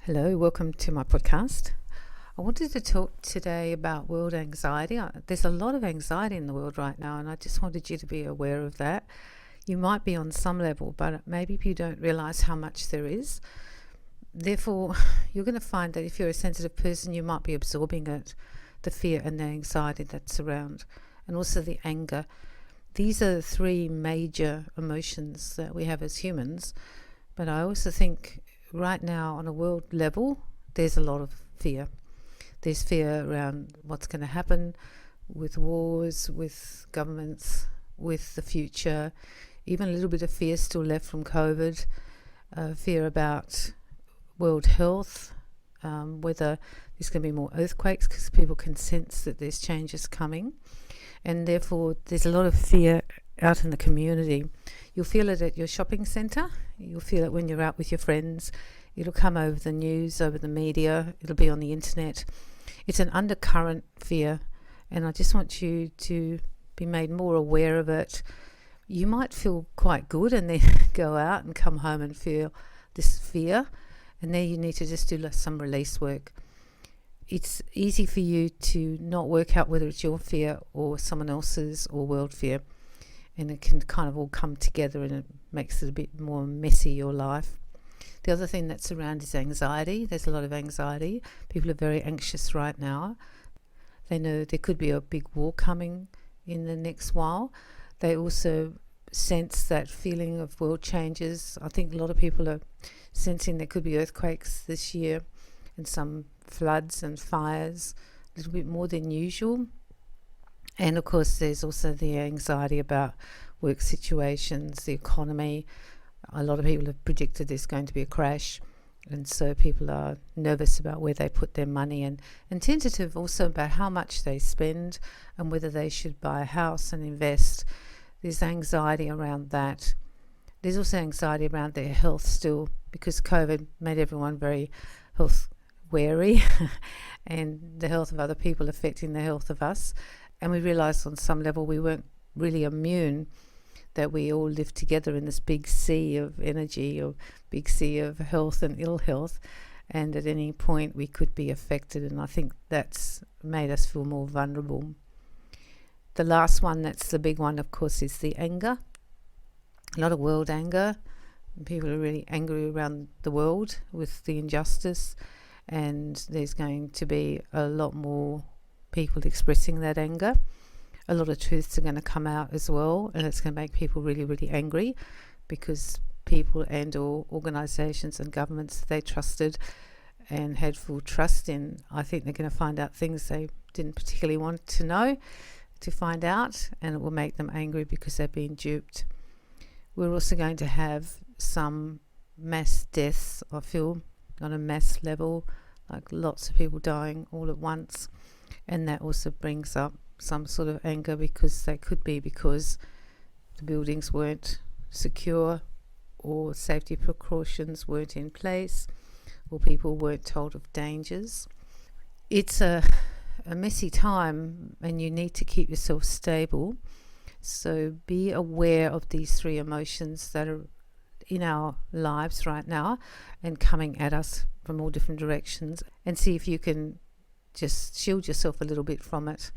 Hello, welcome to my podcast. I wanted to talk today about world anxiety. There's a lot of anxiety in the world right now, and I just wanted you to be aware of that. You might be on some level, but maybe you don't realize how much there is. Therefore, you're going to find that if you're a sensitive person, you might be absorbing it, the fear and the anxiety that's around, and also the anger. These are the three major emotions that we have as humans, but I also think right now on a world level there's a lot of fear. There's fear around what's going to happen with wars, with governments, with the future, even a little bit of fear still left from COVID, fear about world health, whether there's going to be more earthquakes because people can sense that there's changes coming, and therefore there's a lot of fear out in the community. You'll feel it at your shopping centre, you'll feel it when you're out with your friends, it'll come over the news, over the media, it'll be on the internet. It's an undercurrent fear, and I just want you to be made more aware of it. You might feel quite good and then go out and come home and feel this fear, and then you need to just do some release work. It's easy for you to not work out whether it's your fear or someone else's or world fear, and it can kind of all come together, and it makes it a bit more messy, your life. The other thing that's around is anxiety. There's a lot of anxiety. People are very anxious right now. They know there could be a big war coming in the next while. They also sense that feeling of world changes. I think a lot of people are sensing there could be earthquakes this year and some floods and fires, a little bit more than usual. And of course there's also the anxiety about work situations, the economy. A lot of people have predicted there's going to be a crash, and so people are nervous about where they put their money, and tentative also about how much they spend and whether they should buy a house and invest. There's anxiety around that. There's also anxiety around their health still, because COVID made everyone very health wary and the health of other people affecting the health of us. And we realised on some level we weren't really immune, that we all live together in this big sea of energy, or big sea of health and ill health, and at any point we could be affected, and I think that's made us feel more vulnerable. The last one, that's the big one, of course, is the anger. A lot of world anger. People are really angry around the world with the injustice, and there's going to be a lot more people expressing that anger. A lot of truths are going to come out as well, and it's going to make people really, really angry, because people and or organisations and governments they trusted and had full trust in, I think they're going to find out things they didn't particularly want to know, to find out, and it will make them angry because they've been duped. We're also going to have some mass deaths, I feel, on a mass level, like lots of people dying all at once, and that also brings up some sort of anger, because they could be because the buildings weren't secure, or safety precautions weren't in place, or people weren't told of dangers. It's a messy time, and you need to keep yourself stable. So be aware of these three emotions that are in our lives right now and coming at us from all different directions, and see if you can just shield yourself a little bit from it.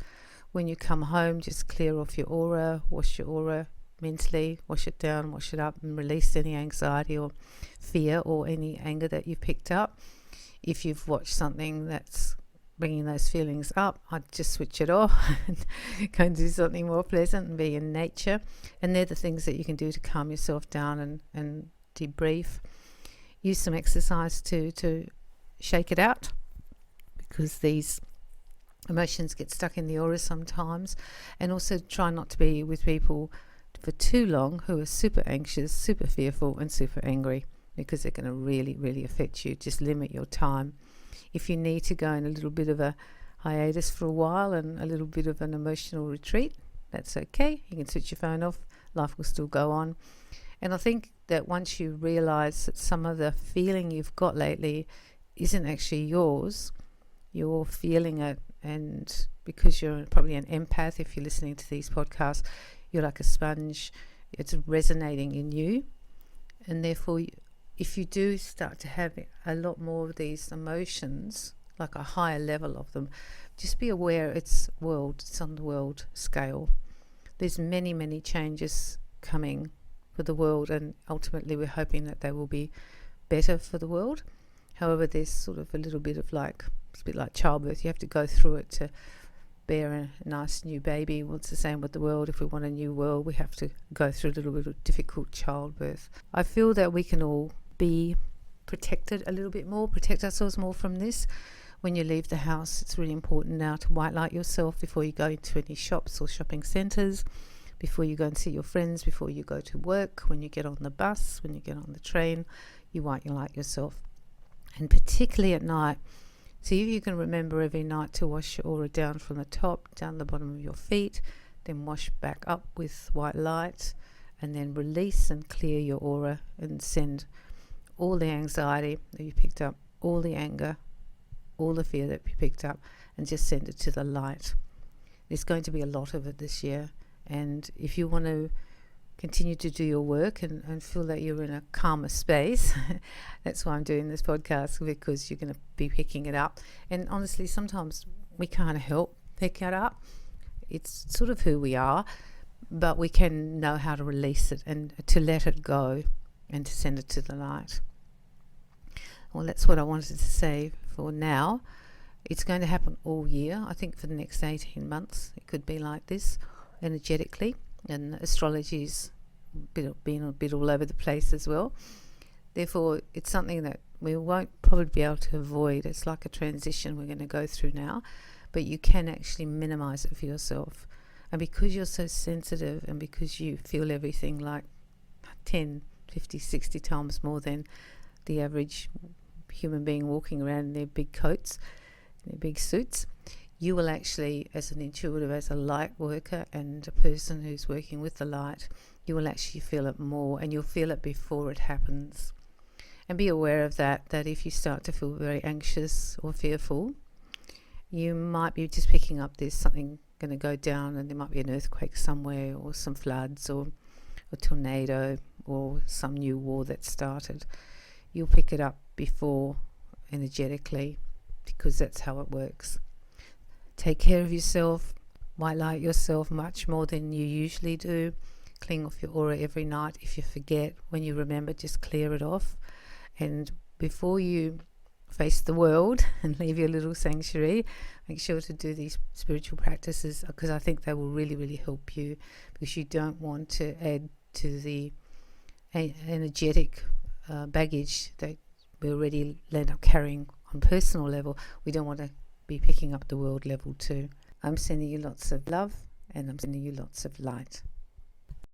When you come home, just clear off your aura, wash your aura mentally, wash it down, wash it up, and release any anxiety or fear or any anger that you've picked up. If you've watched something that's bringing those feelings up, I'd just switch it off and go and do something more pleasant and be in nature. And they're the things that you can do to calm yourself down and debrief. Use some exercise to shake it out, because these emotions get stuck in the aura sometimes. And also try not to be with people for too long who are super anxious, super fearful and super angry, because they're going to really, really affect you. Just limit your time. If you need to go in a little bit of a hiatus for a while and a little bit of an emotional retreat, that's okay. You can switch your phone off, life will still go on. And I think that once you realize that some of the feeling you've got lately isn't actually yours, you're feeling it, and because you're probably an empath, if you're listening to these podcasts, you're like a sponge, it's resonating in you, and therefore if you do start to have a lot more of these emotions, like a higher level of them, just be aware it's on the world scale. There's many changes coming for the world, and ultimately we're hoping that they will be better for the world. However, there's sort of a little bit of it's a bit like childbirth. You have to go through it to bear a nice new baby. Well, it's the same with the world. If we want a new world, we have to go through a little bit of difficult childbirth. I feel that we can all be protected a little bit more, protect ourselves more from this. When you leave the house, it's really important now to white light yourself before you go into any shops or shopping centres, before you go and see your friends, before you go to work, when you get on the bus, when you get on the train, you white light yourself. And particularly at night, see if you can remember every night to wash your aura down from the top, down the bottom of your feet, then wash back up with white light, and then release and clear your aura and send all the anxiety that you picked up, all the anger, all the fear that you picked up, and just send it to the light. There's going to be a lot of it this year, and if you want to continue to do your work and feel that you're in a calmer space, that's why I'm doing this podcast, because you're going to be picking it up. And honestly, sometimes we can't help pick it up. It's sort of who we are, but we can know how to release it and to let it go and to send it to the light. Well, that's what I wanted to say for now. It's going to happen all year. I think for the next 18 months it could be like this energetically, and astrology's been a bit all over the place as well. Therefore, it's something that we won't probably be able to avoid. It's like a transition we're going to go through now, but you can actually minimize it for yourself. And because you're so sensitive, and because you feel everything like 10, 50, 60 times more than the average human being walking around in their big coats, their big suits, you will actually, as an intuitive, as a light worker and a person who's working with the light, you will actually feel it more, and you'll feel it before it happens. And be aware of that if you start to feel very anxious or fearful, you might be just picking up there's something going to go down, and there might be an earthquake somewhere, or some floods, or a tornado, or some new war that started. You'll pick it up before energetically, because that's how it works. Take care of yourself, white light yourself much more than you usually do. Clean off your aura every night. If you forget, when you remember, just clear it off. And before you face the world and leave your little sanctuary, make sure to do these spiritual practices, because I think they will really help you, because you don't want to add to the energetic baggage that we already end up carrying on personal level. We don't want to be picking up the world level too. I'm sending you lots of love, and I'm sending you lots of light.